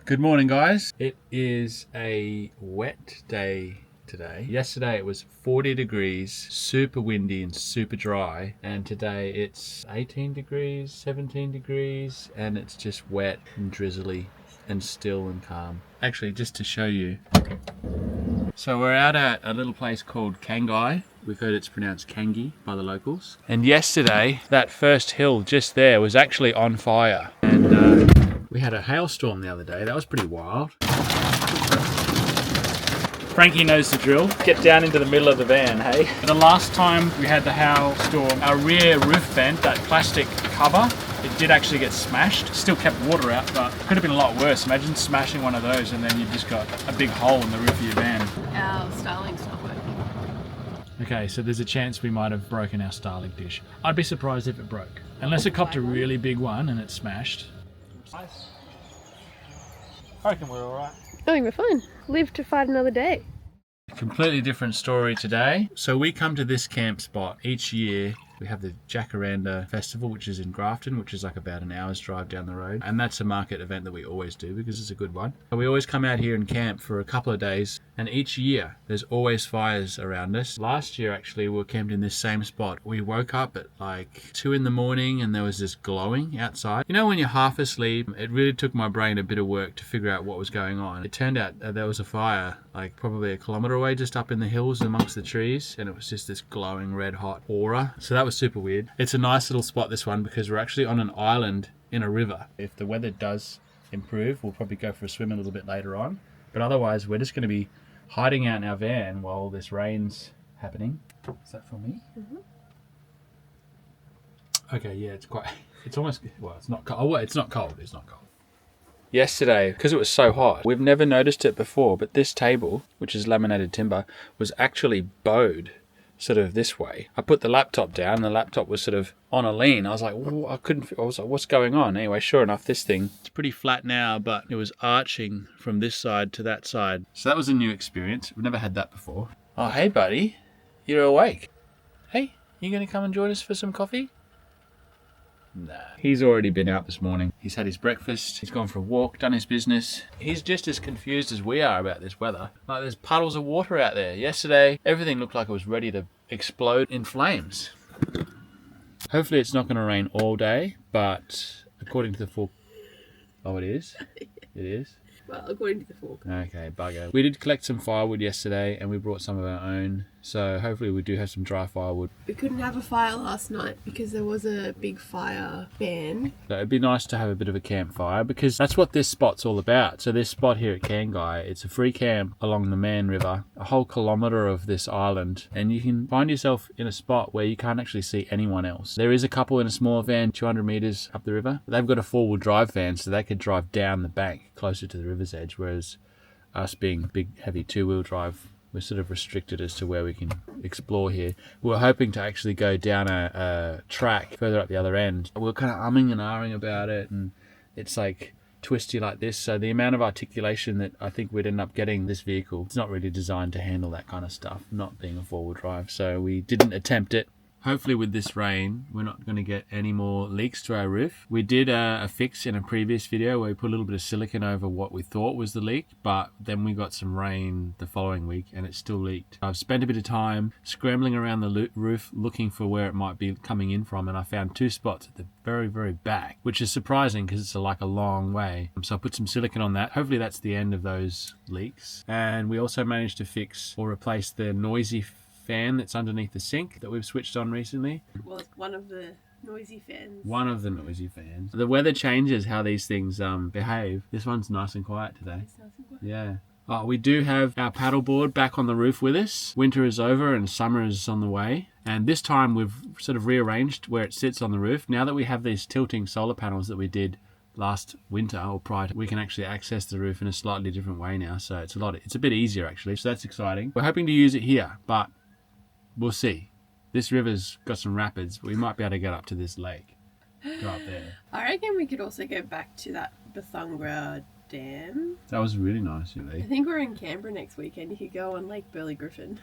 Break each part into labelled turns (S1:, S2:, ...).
S1: Good morning, guys. It is a wet day today. Yesterday it was 40 degrees, super windy and super dry, and today it's 18 degrees, 17 degrees, and it's just wet and drizzly and still and calm. Actually, just to show you. So we're out at a little place called Kangai. We've heard it's pronounced Kangi by the locals. And yesterday, that first hill just there was actually on fire. And we had a hailstorm the other day. That was pretty wild. Frankie knows the drill. Get down into the middle of the van, hey? The last time we had the hailstorm, our rear roof vent, that plastic cover, it did actually get smashed. Still kept water out, but it could have been a lot worse. Imagine smashing one of those and then you've just got a big hole in the roof of your van.
S2: Our Starlink's not working.
S1: Okay, so there's a chance we might have broken our Starlink dish. I'd be surprised if it broke. Unless it copped a really big one and it smashed. Nice. I reckon we're alright.
S2: I think we're fine. Live to fight another day.
S1: Completely different story today. So we come to this camp spot each year. We have the Jacaranda Festival, which is in Grafton, which is like about an hour's drive down the road. And that's a market event that we always do because it's a good one. We always come out here and camp for a couple of days. And each year, there's always fires around us. Last year, actually, we were camped in this same spot. We woke up at like 2 in the morning and there was this glowing outside. You know, when you're half asleep, it really took my brain a bit of work to figure out what was going on. It turned out there was a fire like probably a kilometre away, just up in the hills amongst the trees. And it was just this glowing red hot aura. So that was super weird. It's a nice little spot, this one, because we're actually on an island in a river. If the weather does improve, we'll probably go for a swim a little bit later on. But otherwise, we're just going to be hiding out in our van while this rain's happening. Is that for me? Mm-hmm. Okay, yeah, it's almost, well, it's not cold. Oh, it's not cold. It's not cold. Yesterday, because it was so hot, we've never noticed it before, but this table, which is laminated timber, was actually bowed sort of this way. I put the laptop down and the laptop was sort of on a lean. I was like, I was like, what's going on? Anyway, sure enough, this thing, it's pretty flat now, but it was arching from this side to that side. So that was a new experience. We've never had that before. Oh, hey buddy, you're awake. Hey, you gonna come and join us for some coffee? Nah. He's already been out this morning. He's had his breakfast, he's gone for a walk, done his business. He's just as confused as we are about this weather. Like, there's puddles of water out there. Yesterday, everything looked like it was ready to explode in flames. Hopefully it's not going to rain all day, but according to the forecast... Oh, it is? It is?
S2: Well, according to the forecast.
S1: Okay, bugger. We did collect some firewood yesterday and we brought some of our own. So hopefully we do have some dry firewood.
S2: We couldn't have a fire last night because there was a big fire ban.
S1: So it'd be nice to have a bit of a campfire because that's what this spot's all about. So this spot here at Kangai, it's a free camp along the Man River, a whole kilometre of this island, and you can find yourself in a spot where you can't actually see anyone else. There is a couple in a smaller van 200 metres up the river. They've got a four-wheel drive van so they could drive down the bank closer to the river's edge, whereas us being big, heavy two-wheel drive, we're sort of restricted as to where we can explore here. We were hoping to actually go down a track further up the other end. We were kind of umming and ahhing about it, and it's like twisty like this. So the amount of articulation that I think we'd end up getting this vehicle, it's not really designed to handle that kind of stuff, not being a four-wheel drive. So we didn't attempt it. Hopefully with this rain, we're not going to get any more leaks to our roof. We did a fix in a previous video where we put a little bit of silicone over what we thought was the leak, but then we got some rain the following week and it still leaked. I've spent a bit of time scrambling around the roof looking for where it might be coming in from, and I found two spots at the very, very back, which is surprising because it's like a long way. So I put some silicone on that. Hopefully that's the end of those leaks. And we also managed to fix or replace the noisy fan that's underneath the sink that we've switched on recently.
S2: Well, it's one of the noisy fans.
S1: One of the noisy fans. The weather changes how these things behave. This one's nice and quiet today.
S2: It's nice and quiet.
S1: Yeah. Oh, we do have our paddleboard back on the roof with us. Winter is over and summer is on the way. And this time we've sort of rearranged where it sits on the roof. Now that we have these tilting solar panels that we did last winter or prior to, we can actually access the roof in a slightly different way now. So it's a bit easier actually. So that's exciting. We're hoping to use it here, but we'll see. This river's got some rapids. We might be able to get up to this lake. Go up there.
S2: I reckon we could also go back to that Bethungra Dam.
S1: That was really nice,
S2: I
S1: really.
S2: think we're in Canberra next weekend. You could go on Lake Burley Griffin.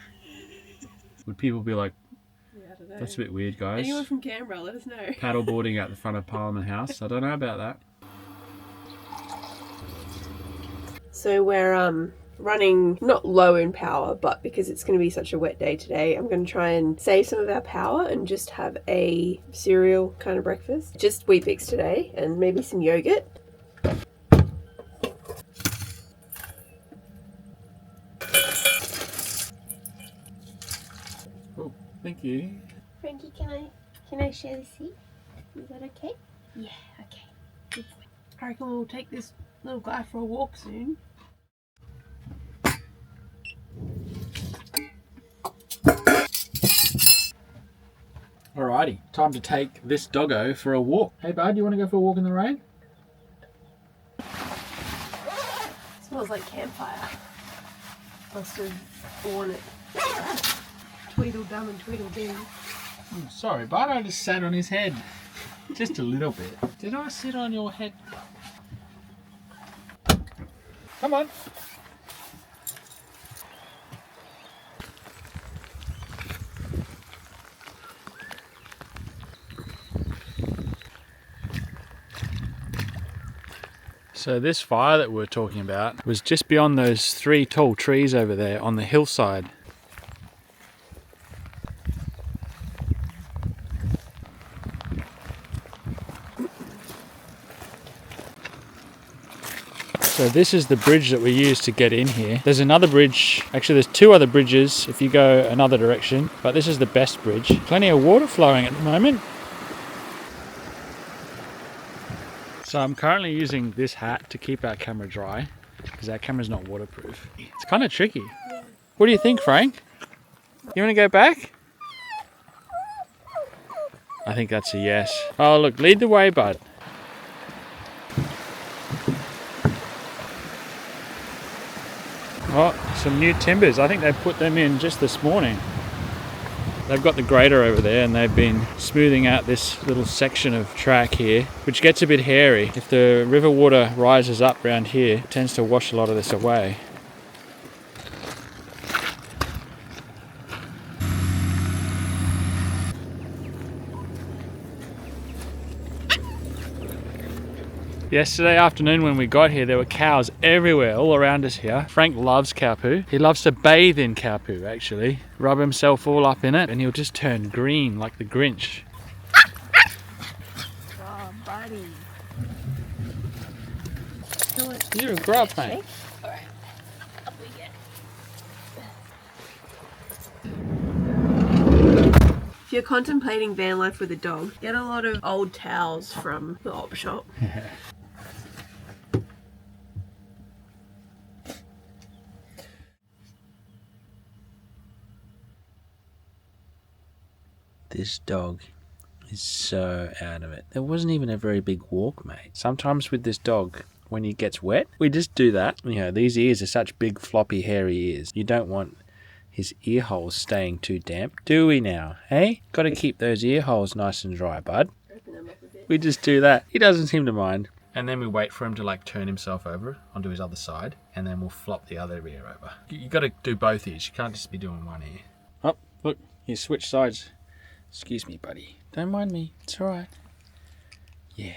S1: Would people be like,
S2: Yeah, I don't know.
S1: that's a bit weird, guys?
S2: Anyone from Canberra, let us know.
S1: Paddleboarding out the front of Parliament House. I don't know about that.
S2: So we're running not low in power, but because it's going to be such a wet day today, I'm going to try and save some of our power and just have a cereal kind of breakfast. Just Weet-Bix today and maybe some yogurt.
S1: Oh, thank you.
S2: Frankie, can I share the seat? Is that okay? Yeah, okay. Good boy. I reckon we'll take this little guy for a walk soon.
S1: Alrighty, time to take this doggo for a walk. Hey bud, you want to go for a walk in the rain?
S2: Smells like campfire. Must have worn it. Tweedledum and Tweedledee.
S1: Sorry bud, I just sat on his head. Just a little bit. Did I sit on your head? Come on. So this fire that we're talking about was just beyond those 3 tall trees over there on the hillside. So this is the bridge that we use to get in here. There's another bridge, actually there's 2 other bridges if you go another direction, but this is the best bridge. Plenty of water flowing at the moment. So I'm currently using this hat to keep our camera dry because our camera's not waterproof. It's kind of tricky. What do you think, Frank? You want to go back? I think that's a yes. Oh look, lead the way, bud. Oh, some new timbers. I think they put them in just this morning. They've got the grader over there and they've been smoothing out this little section of track here, which gets a bit hairy. If the river water rises up around here, it tends to wash a lot of this away. Yesterday afternoon when we got here, there were cows everywhere, all around us here. Frank loves cow poo. He loves to bathe in cow poo, actually. Rub himself all up in it, and he'll just turn green like the Grinch.
S2: Oh, buddy.
S1: You're a grub, mate.
S2: Alright, up we get. If you're contemplating van life with a dog, get a lot of old towels from the op shop.
S1: This dog is so out of it. There wasn't even a very big walk, mate. Sometimes with this dog, when he gets wet, we just do that. You know, these ears are such big, floppy, hairy ears. You don't want his ear holes staying too damp, do we now? Hey? Got to keep those ear holes nice and dry, bud.
S2: Open them up a bit.
S1: We just do that. He doesn't seem to mind. And then we wait for him to like turn himself over onto his other side, and then we'll flop the other ear over. You got to do both ears. You can't just be doing one ear. Oh, look, he switched sides. Excuse me, buddy. Don't mind me. It's all right. Yeah.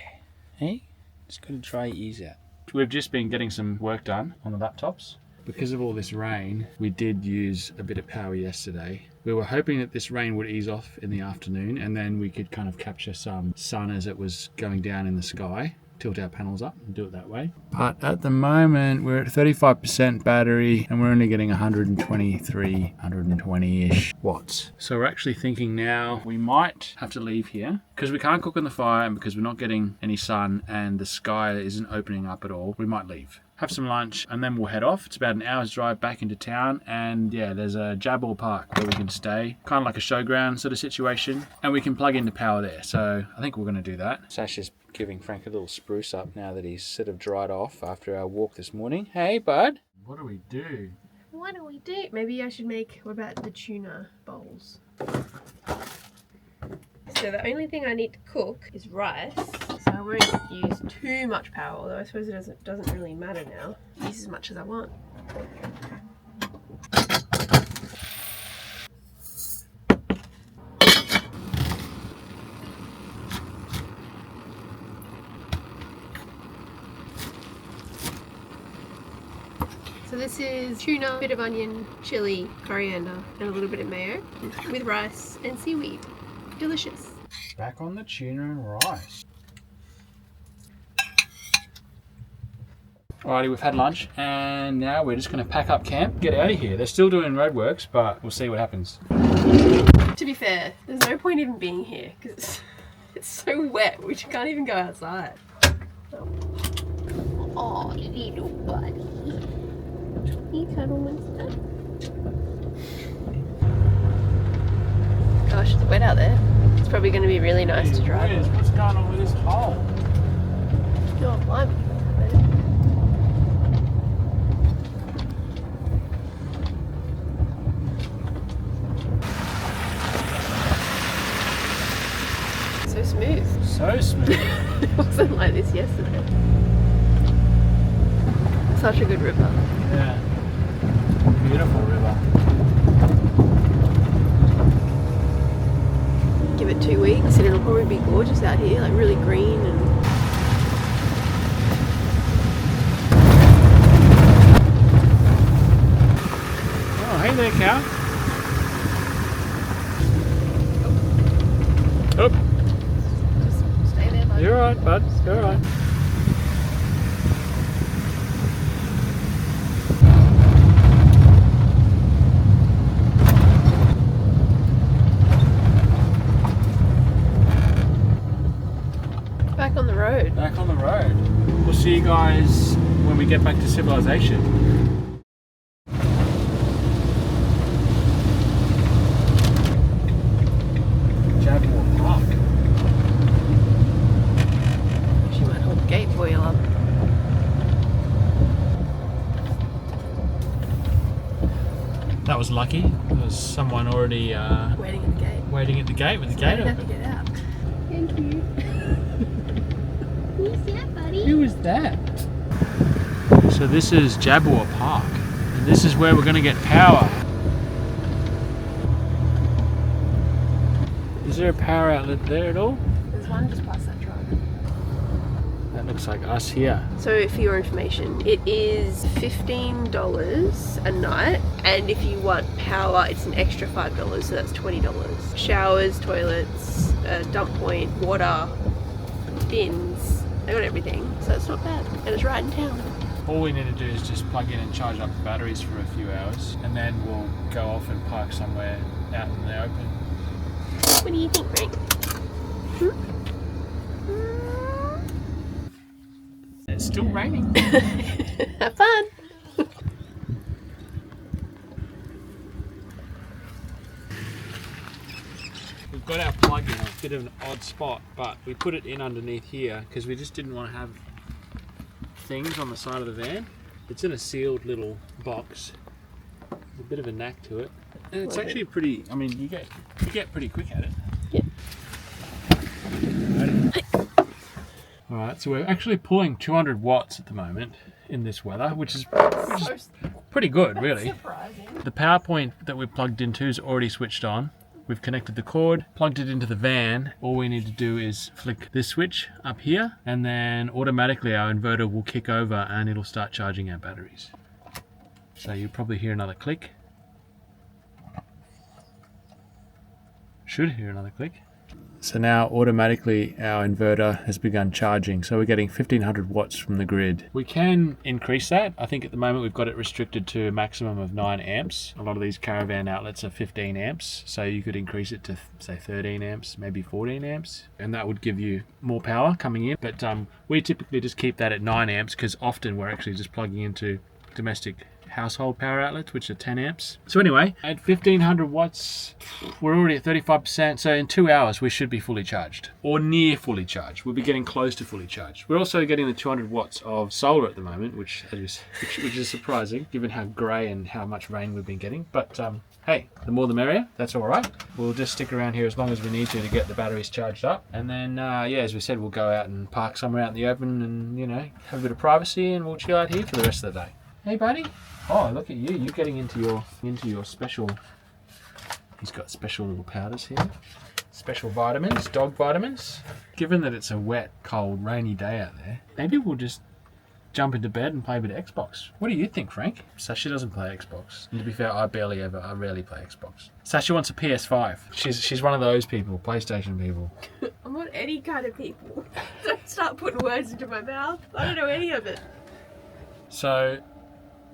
S1: Hey? Just got to dry your ears out. We've just been getting some work done on the laptops. Because of all this rain, we did use a bit of power yesterday. We were hoping that this rain would ease off in the afternoon and then we could kind of capture some sun as it was going down in the sky. Tilt our panels up and do it that way. But at the moment we're at 35% battery and we're only getting 120-ish watts. So we're actually thinking now we might have to leave here because we can't cook on the fire and because we're not getting any sun and the sky isn't opening up at all. We might leave, have some lunch, and then we'll head off. It's about an hour's drive back into town, and yeah, there's a Jabal Park where we can stay, kind of like a showground sort of situation, and we can plug into power there. So I think we're going to do that. Sasha's giving Frank a little spruce up now that he's sort of dried off after our walk this morning. Hey, bud. What do we do?
S2: What do we do? Maybe I should make, what about the tuna bowls? So the only thing I need to cook is rice. So I won't use too much power, although I suppose it doesn't really matter now. Use as much as I want. So this is tuna, bit of onion, chili, coriander, and a little bit of mayo with rice and seaweed. Delicious.
S1: Back on the tuna and rice. Alrighty, we've had lunch and now we're just going to pack up camp, get out of here. They're still doing roadworks, but we'll see what happens.
S2: To be fair, there's no point even being here because it's so wet. We can't even go outside. Oh, little buddy. You cuddle monster. Gosh, it's wet out there. It's probably going to be really nice to drive.
S1: What's going on with this hole?
S2: Oh, blimey. So smooth.
S1: So smooth.
S2: It wasn't like this yesterday. Such a good river.
S1: Yeah. Beautiful river.
S2: Give it 2 weeks and it'll probably be gorgeous out here, like really green and...
S1: Oh, hey there, cow. Oh.
S2: Just stay there, bud.
S1: You're alright, bud. You're alright.
S2: Back on the road.
S1: Back on the road. We'll see you guys when we get back to civilization. Jaguar Park.
S2: She might hold the gate for you, love.
S3: That was lucky. There was someone already
S2: Waiting at the gate.
S3: waiting at the gate with the
S2: I
S3: gate
S2: don't have to
S3: open.
S2: get out. Thank you. Who's that, buddy?
S3: Who was that? So this is Jaguar Park, and this is where we're going to get power. Is there a power outlet there at all?
S2: There's one just past that truck.
S3: That looks like us here.
S2: So for your information, it is $15 a night, and if you want power, it's an extra $5, so that's $20. Showers, toilets, dump point, water, bins, they got everything, so it's not bad, and it's right in town.
S3: All we need to do is just plug in and charge up the batteries for a few hours, and then we'll go off and park somewhere out in the open.
S2: What do you think, Frank?
S3: It's still raining.
S2: Have fun!
S3: We've got our plug in a bit of an odd spot, but we put it in underneath here because we just didn't want to have things on the side of the van. It's in a sealed little box. There's a bit of a knack to it, and it's actually pretty. I mean, you get pretty quick at it.
S2: Yeah.
S3: All right, so we're actually pulling 200 watts at the moment in this weather, which is pretty good, really.
S2: Surprising.
S3: The power point that we plugged into is already switched on. We've connected the cord, plugged it into the van. All we need to do is flick this switch up here, and then automatically our inverter will kick over and it'll start charging our batteries. So you'll probably hear another click. Should hear another click. So now automatically our inverter has begun charging. So we're getting 1500 watts from the grid. We can increase that. I think at the moment we've got it restricted to a maximum of 9 amps. A lot of these caravan outlets are 15 amps. So you could increase it to say 13 amps, maybe 14 amps. And that would give you more power coming in. But we typically just keep that at 9 amps because often we're actually just plugging into domestic household power outlets, which are 10 amps. So anyway, at 1500 watts, we're already at 35%. So in 2 hours, we should be fully charged or near fully charged. We'll be getting close to fully charged. We're also getting the 200 watts of solar at the moment, which is surprising given how grey and how much rain we've been getting. But hey, the more the merrier. That's all right. We'll just stick around here as long as we need to get the batteries charged up. And then, yeah, as we said, we'll go out and park somewhere out in the open and, you know, have a bit of privacy, and we'll chill out here for the rest of the day. Hey, buddy. Oh, look at you. You're getting into your special... He's got special little powders here. Special vitamins, dog vitamins. Given that it's a wet, cold, rainy day out there, maybe we'll just jump into bed and play a bit of Xbox. What do you think, Frank? Sasha doesn't play Xbox. And to be fair, I rarely play Xbox. Sasha wants a PS5. She's one of those people, PlayStation people.
S2: I'm not any kind of people. Don't start putting words into my mouth. I don't know any of it.
S3: So,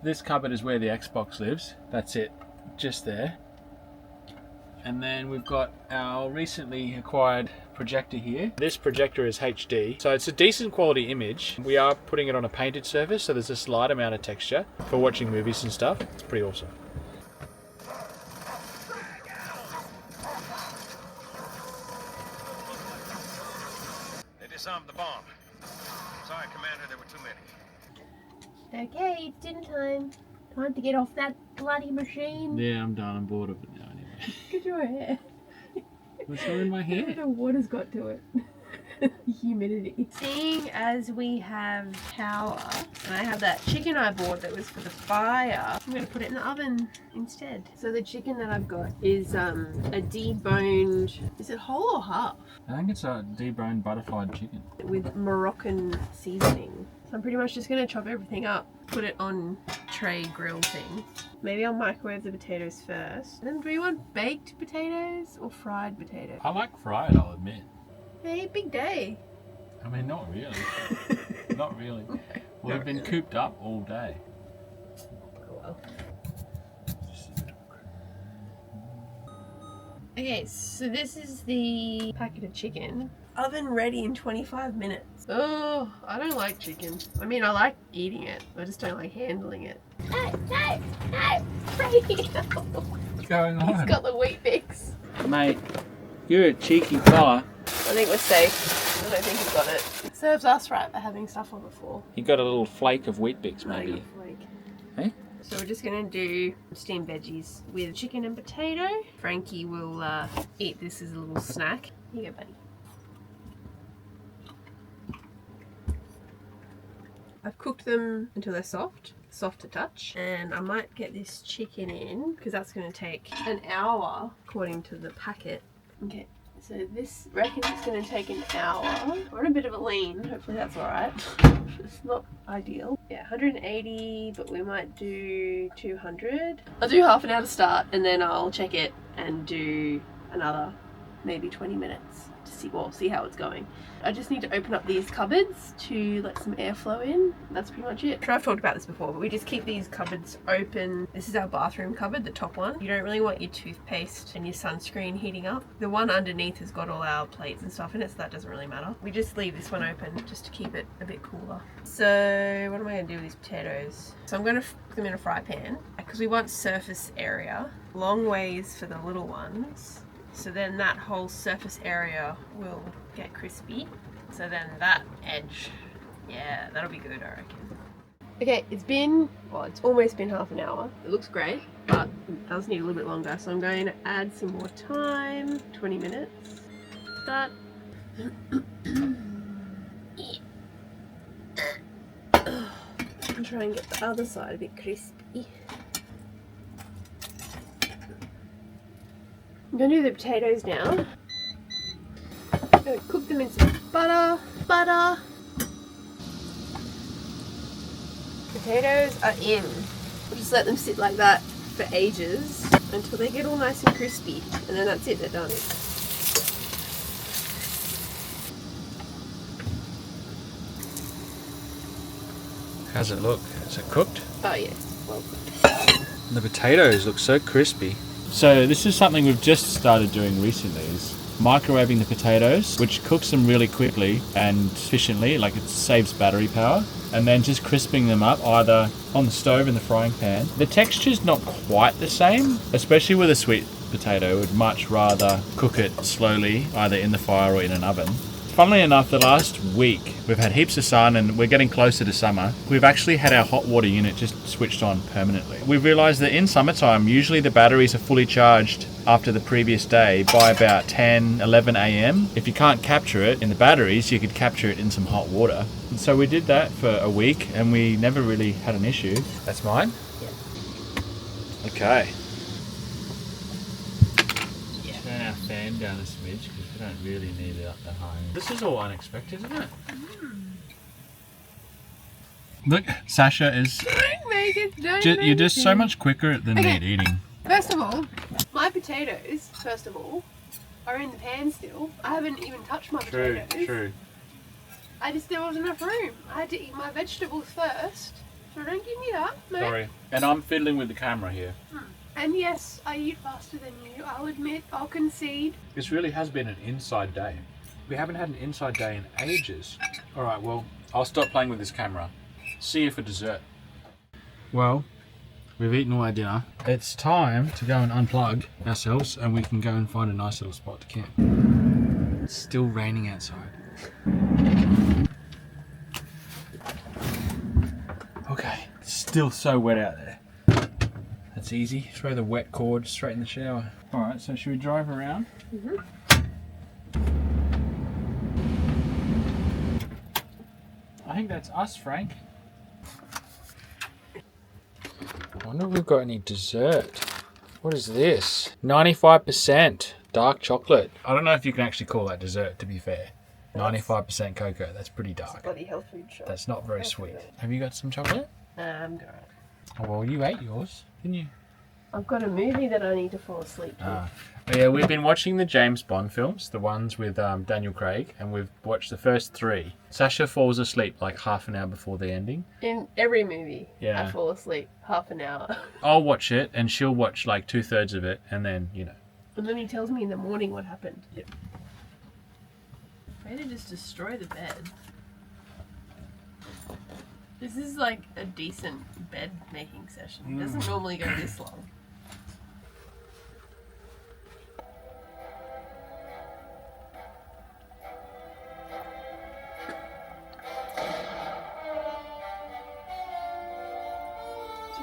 S3: this cupboard is where the Xbox lives. That's it, just there. And then we've got our recently acquired projector here. This projector is HD, so it's a decent quality image. We are putting it on a painted surface, so there's a slight amount of texture for watching movies and stuff. It's pretty awesome.
S4: They disarmed the bomb. Sorry, Commander, there were too many.
S2: Okay, it's dinner time. Time to get off that bloody machine.
S3: Yeah, I'm done. I'm bored of it now anyway.
S2: Look at your hair.
S3: What's wrong in my hair?
S2: The water's got to it. Humidity. Seeing as we have power, and I have that chicken I bought that was for the fire, I'm going to put it in the oven instead. So the chicken that I've got is a deboned, is it whole or half?
S3: I think it's a deboned butterflied chicken.
S2: With Moroccan seasoning. So I'm pretty much just going to chop everything up, put it on tray grill thing. Maybe I'll microwave the potatoes first. And then do you want baked potatoes or fried potatoes?
S3: I like fried, I'll admit.
S2: Hey, big day.
S3: I mean, not really. Not really. We've been cooped up all day.
S2: Oh well. Okay, so this is the packet of chicken. Oven ready in 25 minutes. Oh, I don't like chicken. I mean, I like eating it. I just don't like handling it. No, Freddie.
S3: What's going on?
S2: He's got the wheat bix.
S3: Mate, you're a cheeky fella.
S2: I think we're safe. I don't think he's got it. Serves us right for having stuff on the floor.
S3: You got a little flake of wheat bix, maybe. Hey?
S2: So we're just going to do steamed veggies with chicken and potato. Frankie will eat this as a little snack. Here you go, buddy. I've cooked them until they're soft to touch, and I might get this chicken in because that's going to take an hour according to the packet. Okay, so this reckon it's going to take an hour. We're on a bit of a lean, hopefully that's alright. It's not ideal. Yeah, 180, but we might do 200. I'll do half an hour to start, and then I'll check it and do another maybe 20 minutes to see how it's going. I just need to open up these cupboards to let some airflow in. That's pretty much it. I'm sure I've talked about this before, but we just keep these cupboards open. This is our bathroom cupboard, the top one. You don't really want your toothpaste and your sunscreen heating up. The one underneath has got all our plates and stuff in it, so that doesn't really matter. We just leave this one open just to keep it a bit cooler. So what am I going to do with these potatoes? So I'm going to put them in a fry pan because we want surface area. Long ways for the little ones. So then that whole surface area will get crispy. So then that edge, yeah, that'll be good, I reckon. Okay, it's almost been half an hour. It looks great, but it does need a little bit longer. So I'm going to add some more time, 20 minutes. That. And try and get the other side a bit crispy. I'm going to do the potatoes now. I'm going to cook them in some butter. Potatoes are in. We'll just let them sit like that for ages until they get all nice and crispy. And then that's it, they're done.
S3: How's it look? Is it cooked?
S2: Oh yeah, well cooked.
S3: The potatoes look so crispy. So this is something we've just started doing recently, is microwaving the potatoes, which cooks them really quickly and efficiently, like it saves battery power, and then just crisping them up either on the stove in the frying pan. The texture's not quite the same, especially with a sweet potato. I would much rather cook it slowly, either in the fire or in an oven. Funnily enough, the last week we've had heaps of sun and we're getting closer to summer. We've actually had our hot water unit just switched on permanently. We've realised that in summertime, usually the batteries are fully charged after the previous day by about 10, 11 a.m. If you can't capture it in the batteries, you could capture it in some hot water. And so we did that for a week and we never really had an issue. That's mine?
S2: Yeah.
S3: Okay. Turn our fan down a smidge because we don't really need it up that high. This is all unexpected, isn't it?
S1: Look, Sasha is.
S2: Don't make it. Don't
S1: You're
S2: make
S1: just
S2: it.
S1: so much quicker than me
S2: Okay.
S1: at eating.
S2: First of all, my potatoes, are in the pan still. I haven't even touched my potatoes.
S1: True.
S2: There wasn't enough room. I had to eat my vegetables first. So don't give me that, mate.
S1: Sorry. And I'm fiddling with the camera here.
S2: And yes, I eat faster than you. I'll admit, I'll concede.
S1: This really has been an inside day. We haven't had an inside day in ages. Alright, well, I'll stop playing with this camera. See you for dessert. Well, we've eaten all our dinner. It's time to go and unplug ourselves and we can go and find a nice little spot to camp. It's still raining outside. Okay, it's still so wet out there. That's easy. Throw the wet cord straight in the shower. Alright, so should we drive around? I think that's us, Frank. I wonder if we've got any dessert. What is this? 95% dark chocolate. I don't know if you can actually call that dessert, to be fair. 95% cocoa, that's pretty dark.
S2: Bloody health food shop.
S1: That's not very sweet. Have you got some chocolate?
S2: I'm good.
S1: Oh, well, you ate yours, didn't you?
S2: I've got a movie that I need to fall asleep to.
S1: Oh, yeah, we've been watching the James Bond films, the ones with Daniel Craig, and we've watched the first 3. Sasha falls asleep like half an hour before the ending.
S2: In every movie,
S1: Yeah.
S2: I fall asleep half an hour.
S1: I'll watch it, and she'll watch like 2/3 of it, and then, you know.
S2: And then he tells me in the morning what happened.
S1: Yeah.
S2: Way to just destroy the bed. This is like a decent bed making session. It doesn't normally go this long.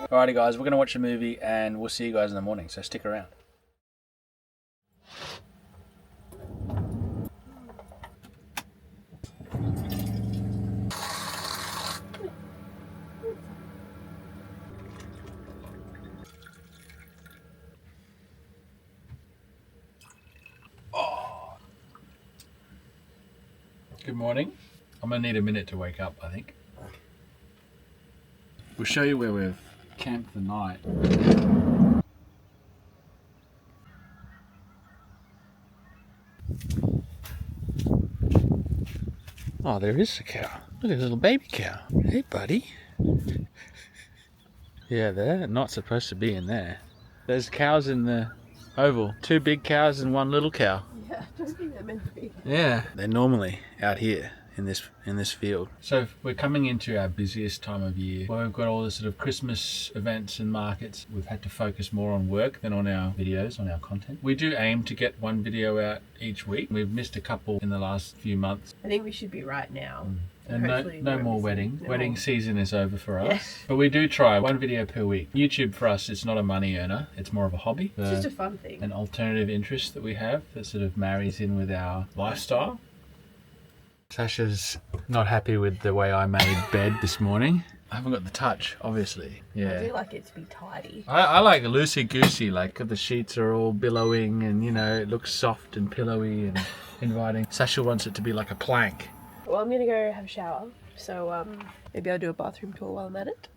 S1: Alrighty guys, we're going to watch a movie and we'll see you guys in the morning, so stick around. Good morning. I'm going to need a minute to wake up, I think. We'll show you where we've camped the night. Oh, there is a cow. Look at a little baby cow. Hey, buddy. Yeah, they're not supposed to be in there. There's cows in the oval. 2 big cows and 1 little cow.
S2: Yeah, I don't think they're meant to be.
S1: Yeah, they're normally out here in this field. So we're coming into our busiest time of year where we've got all the sort of Christmas events and markets. We've had to focus more on work than on our videos, on our content. We do aim to get 1 video out each week. We've missed a couple in the last few months.
S2: I think we should be right now.
S1: And
S2: Hopefully
S1: no
S2: we're
S1: more
S2: missing
S1: wedding.
S2: no
S1: Wedding
S2: more.
S1: season is over for us.
S2: Yeah.
S1: But we do try 1 video per week. YouTube for us, it's not a money earner. It's more of a hobby.
S2: It's just a fun thing.
S1: An alternative interest that we have that sort of marries in with our lifestyle. Sasha's not happy with the way I made bed this morning. I haven't got the touch, obviously.
S2: I do
S1: Yeah.
S2: like it to be tidy.
S1: I like loosey-goosey, like the sheets are all billowing and, you know, it looks soft and pillowy and inviting. Sasha wants it to be like a plank.
S2: Well, I'm gonna go have a shower, so maybe I'll do a bathroom tour while I'm at it.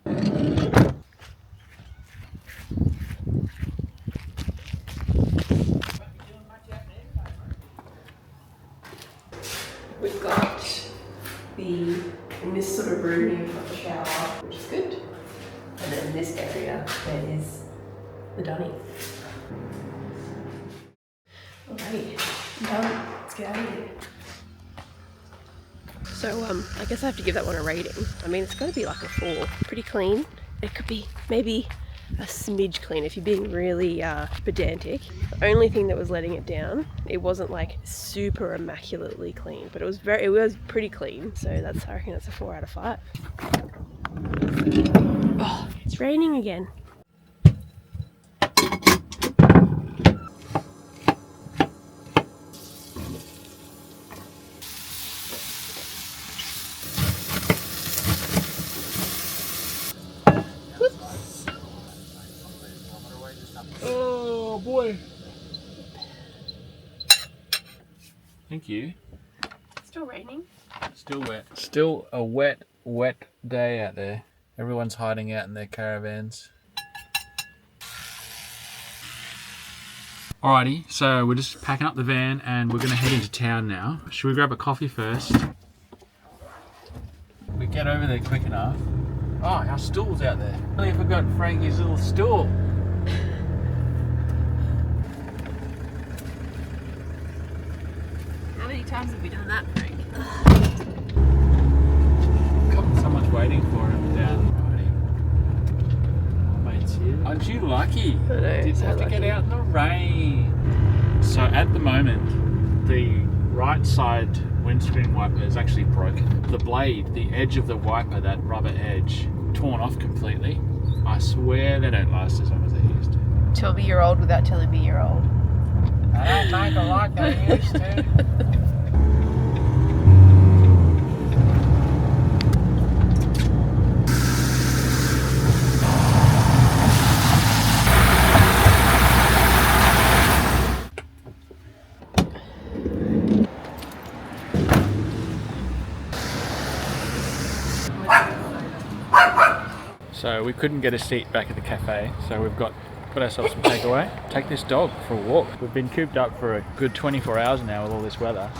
S2: We've got in this sort of room here, we've got the shower, which is good. And then in this area, there is the dunny. Alrighty, I'm done. Let's get out of here. So I guess I have to give that one a rating. I mean, it's got to be like a 4. Pretty clean. It could be maybe a smidge clean if you're being really pedantic. The only thing that was letting it down, it wasn't like super immaculately clean, but it was pretty clean. So I reckon that's a 4 out of 5. Oh, it's raining again.
S1: Oh boy. Thank you.
S2: It's still raining.
S1: Still wet. Still a wet day out there. Everyone's hiding out in their caravans. Alrighty, so we're just packing up the van and we're going to head into town now. Should we grab a coffee first? We get over there quick enough. Oh, our stool's out there. I really forgot Frankie's little stool.
S2: How many times have we done that, Frank?
S1: Someone's waiting for him down the road. Oh, mate's here. Aren't you lucky?
S2: I know,
S1: Didn't
S2: so
S1: have to
S2: lucky.
S1: get out in the rain. So at the moment, the right side windscreen wiper is actually broken. The blade, the edge of the wiper, that rubber edge, torn off completely. I swear they don't last as long as they used to.
S2: Tell me you're old without telling me you're old.
S1: I don't make it like they used to. So we couldn't get a seat back at the cafe, so we've got ourselves some takeaway. Take this dog for a walk. We've been cooped up for a good 24 hours now with all this weather.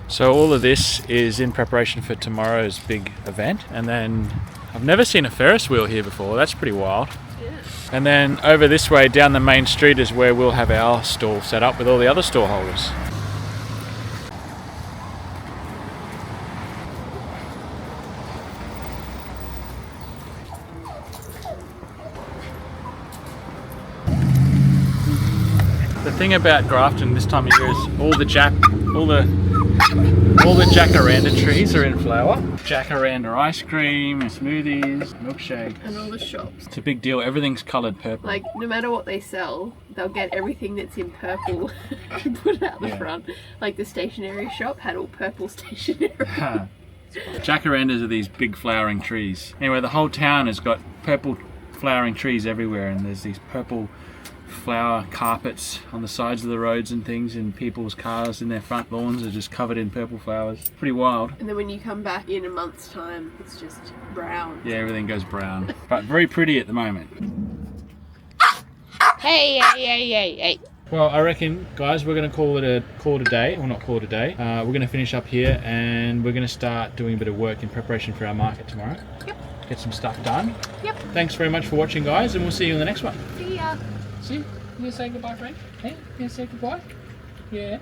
S1: So all of this is in preparation for tomorrow's big event, and then I've never seen a Ferris wheel here before. That's pretty wild.
S2: Yeah.
S1: And then over this way down the main street is where we'll have our stall set up with all the other stall holders. The thing about Grafton this time of year is all the jacaranda trees are in flower. Jacaranda ice cream, smoothies, milkshake.
S2: And all the shops.
S1: It's a big deal. Everything's coloured purple.
S2: Like, no matter what they sell, they'll get everything that's in purple and put out the front. Like the stationery shop had all purple stationery.
S1: Jacarandas are these big flowering trees. Anyway, the whole town has got purple flowering trees everywhere, and there's these purple flower carpets on the sides of the roads and things, and people's cars in their front lawns are just covered in purple flowers. Pretty wild.
S2: And then when you come back in a month's time, it's just brown.
S1: Yeah, everything goes brown. But very pretty at the moment.
S2: Hey.
S1: Well, I reckon, guys, we're going to call it a day. Well, not call it a day. We're going to finish up here, and we're going to start doing a bit of work in preparation for our market tomorrow.
S2: Yep.
S1: Get some stuff done.
S2: Yep.
S1: Thanks very much for watching, guys, and we'll see you in the next one.
S2: See ya.
S1: See? You gonna say goodbye, Frank? Hey, you gonna say goodbye? Yeah.